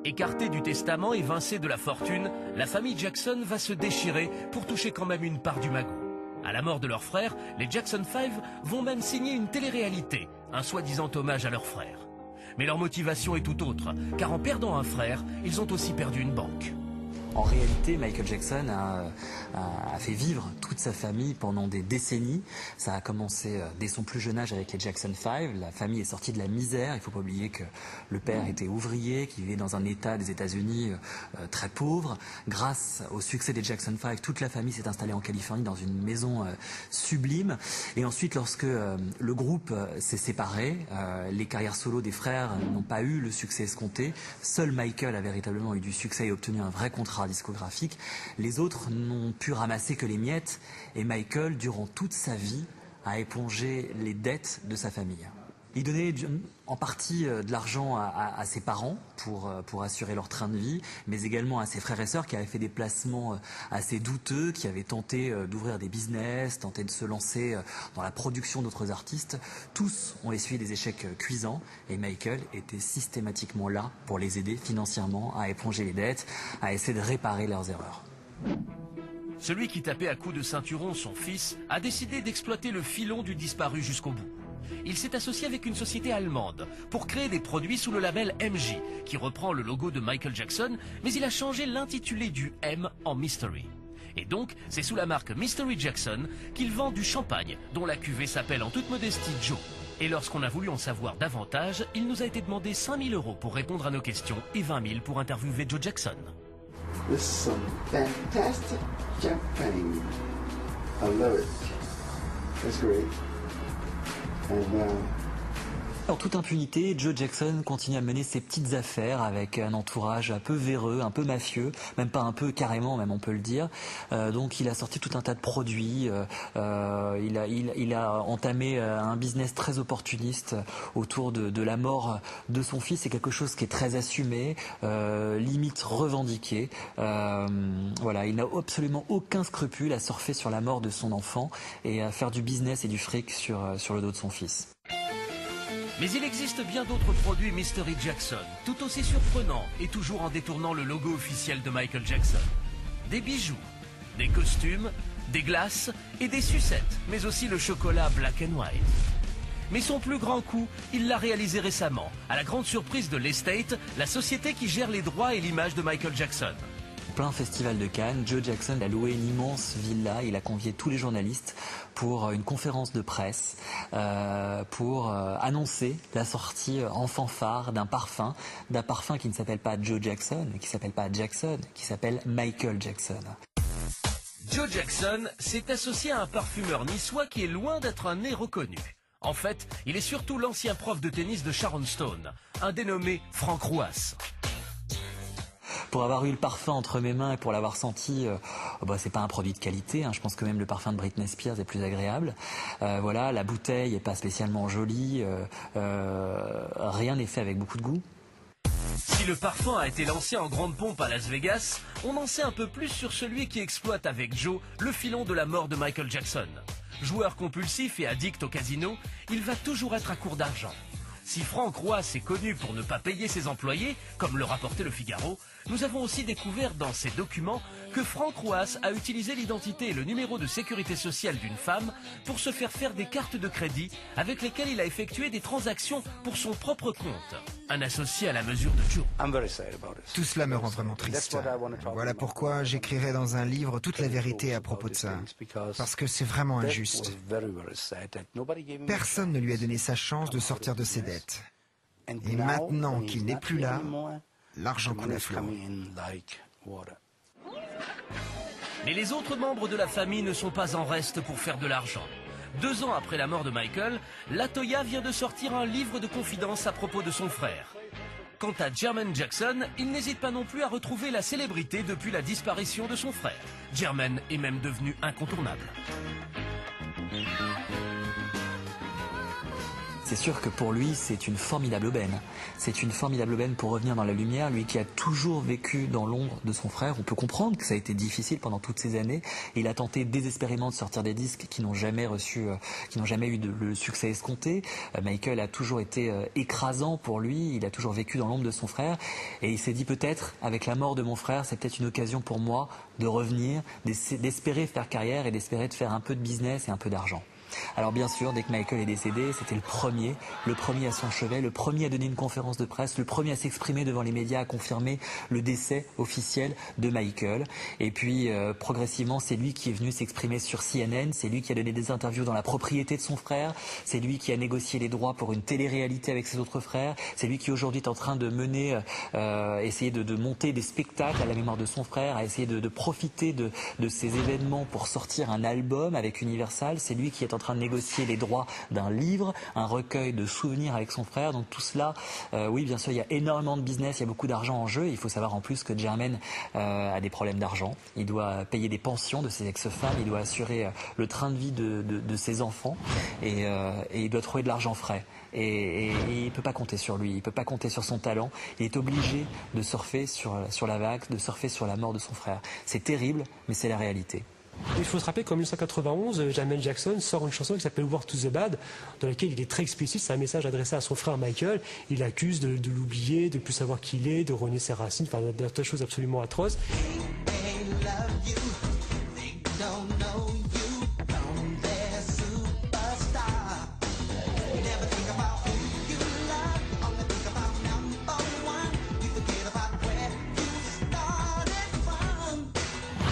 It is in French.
Écartée du testament et vincée de la fortune, la famille Jackson va se déchirer pour toucher quand même une part du magot. À la mort de leur frère, les Jackson 5 vont même signer une télé-réalité, un soi-disant hommage à leur frère. Mais leur motivation est tout autre, car en perdant un frère, ils ont aussi perdu une banque. En réalité, Michael Jackson a fait vivre toute sa famille pendant des décennies. Ça a commencé dès son plus jeune âge avec les Jackson 5. La famille est sortie de la misère. Il ne faut pas oublier que le père était ouvrier, qu'il vivait dans un état des États-Unis très pauvre. Grâce au succès des Jackson 5, toute la famille s'est installée en Californie dans une maison sublime. Et ensuite, lorsque le groupe s'est séparé, les carrières solo des frères n'ont pas eu le succès escompté. Seul Michael a véritablement eu du succès et obtenu un vrai contrat discographique. Les autres n'ont pu ramasser que les miettes et Michael, durant toute sa vie, a épongé les dettes de sa famille. Il donnait en partie de l'argent à ses parents pour assurer leur train de vie, mais également à ses frères et sœurs qui avaient fait des placements assez douteux, qui avaient tenté d'ouvrir des business, tenté de se lancer dans la production d'autres artistes. Tous ont essuyé des échecs cuisants et Michael était systématiquement là pour les aider financièrement à éponger les dettes, à essayer de réparer leurs erreurs. Celui qui tapait à coups de ceinturon son fils a décidé d'exploiter le filon du disparu jusqu'au bout. Il s'est associé avec une société allemande pour créer des produits sous le label MJ, qui reprend le logo de Michael Jackson, mais il a changé l'intitulé du M en Mystery. Et donc, c'est sous la marque Mystery Jackson qu'il vend du champagne, dont la cuvée s'appelle en toute modestie Joe. Et lorsqu'on a voulu en savoir davantage, il nous a été demandé 5 000 € pour répondre à nos questions et 20 000 pour interviewer Joe Jackson. This is some fantastic champagne. I love it. It's great. En toute impunité, Joe Jackson continue à mener ses petites affaires avec un entourage un peu véreux, un peu mafieux, même pas un peu, carrément même on peut le dire. Donc il a sorti tout un tas de produits, il a entamé un business très opportuniste autour de la mort de son fils. C'est quelque chose qui est très assumé, limite revendiqué. Voilà, il n'a absolument aucun scrupule à surfer sur la mort de son enfant et à faire du business et du fric sur le dos de son fils. Mais il existe bien d'autres produits Mystery Jackson, tout aussi surprenants et toujours en détournant le logo officiel de Michael Jackson. Des bijoux, des costumes, des glaces et des sucettes, mais aussi le chocolat Black and White. Mais son plus grand coup, il l'a réalisé récemment, à la grande surprise de l'Estate, la société qui gère les droits et l'image de Michael Jackson. Plein festival de Cannes, Joe Jackson a loué une immense villa, il a convié tous les journalistes pour une conférence de presse pour annoncer la sortie en fanfare d'un parfum qui ne s'appelle pas Joe Jackson, qui ne s'appelle pas Jackson, qui s'appelle Michael Jackson. Joe Jackson s'est associé à un parfumeur niçois qui est loin d'être un nez reconnu. En fait, il est surtout l'ancien prof de tennis de Sharon Stone, un dénommé Frank Rouas. Pour avoir eu le parfum entre mes mains et pour l'avoir senti, c'est pas un produit de qualité. Je pense que même le parfum de Britney Spears est plus agréable. Voilà, la bouteille est pas spécialement jolie. Rien n'est fait avec beaucoup de goût. Si le parfum a été lancé en grande pompe à Las Vegas, on en sait un peu plus sur celui qui exploite avec Joe le filon de la mort de Michael Jackson. Joueur compulsif et addict au casino, il va toujours être à court d'argent. Si Frank Rouas est connu pour ne pas payer ses employés, comme le rapportait le Figaro, nous avons aussi découvert dans ces documents que Frank Rouas a utilisé l'identité et le numéro de sécurité sociale d'une femme pour se faire des cartes de crédit avec lesquelles il a effectué des transactions pour son propre compte. Un associé à la mesure de Joe. Tout cela me rend vraiment triste. Voilà pourquoi j'écrirai dans un livre toute la vérité à propos de ça. Parce que c'est vraiment injuste. Personne ne lui a donné sa chance de sortir de ses dettes. Et maintenant qu'il n'est plus là, l'argent coule à flot. Mais les autres membres de la famille ne sont pas en reste pour faire de l'argent. 2 ans après la mort de Michael, Latoya vient de sortir un livre de confidences à propos de son frère. Quant à Jermaine Jackson, il n'hésite pas non plus à retrouver la célébrité depuis la disparition de son frère. Jermaine est même devenu incontournable. c'est sûr que pour lui, c'est une formidable aubaine. C'est une formidable aubaine pour revenir dans la lumière, lui qui a toujours vécu dans l'ombre de son frère. On peut comprendre que ça a été difficile pendant toutes ces années. Il a tenté désespérément de sortir des disques qui n'ont jamais eu le succès escompté. Michael a toujours été écrasant pour lui. Il a toujours vécu dans l'ombre de son frère. Et il s'est dit peut-être, avec la mort de mon frère, c'est peut-être une occasion pour moi de revenir, d'espérer faire carrière et d'espérer de faire un peu de business et un peu d'argent. Alors bien sûr, dès que Michael est décédé, c'était le premier à son chevet, le premier à donner une conférence de presse, le premier à s'exprimer devant les médias, à confirmer le décès officiel de Michael. Et puis progressivement, c'est lui qui est venu s'exprimer sur CNN, c'est lui qui a donné des interviews dans la propriété de son frère, c'est lui qui a négocié les droits pour une télé-réalité avec ses autres frères, c'est lui qui aujourd'hui est en train de mener, essayer de monter des spectacles à la mémoire de son frère, à essayer de profiter de ces événements pour sortir un album avec Universal, c'est lui qui est en train de négocier les droits d'un livre, un recueil de souvenirs avec son frère. Donc tout cela, oui bien sûr il y a énormément de business, il y a beaucoup d'argent en jeu. Il faut savoir en plus que Jermaine a des problèmes d'argent. Il doit payer des pensions de ses ex-femmes, il doit assurer le train de vie de ses enfants et il doit trouver de l'argent frais. Et il ne peut pas compter sur lui, il ne peut pas compter sur son talent. Il est obligé de surfer sur la vague, de surfer sur la mort de son frère. C'est terrible, mais c'est la réalité. Il faut se rappeler qu'en 1991, Jermaine Jackson sort une chanson qui s'appelle War to the Bad, dans laquelle il est très explicite, c'est un message adressé à son frère Michael. Il accuse de l'oublier, de ne plus savoir qui il est, de renier ses racines, enfin, de choses absolument atroces. Hey, love you.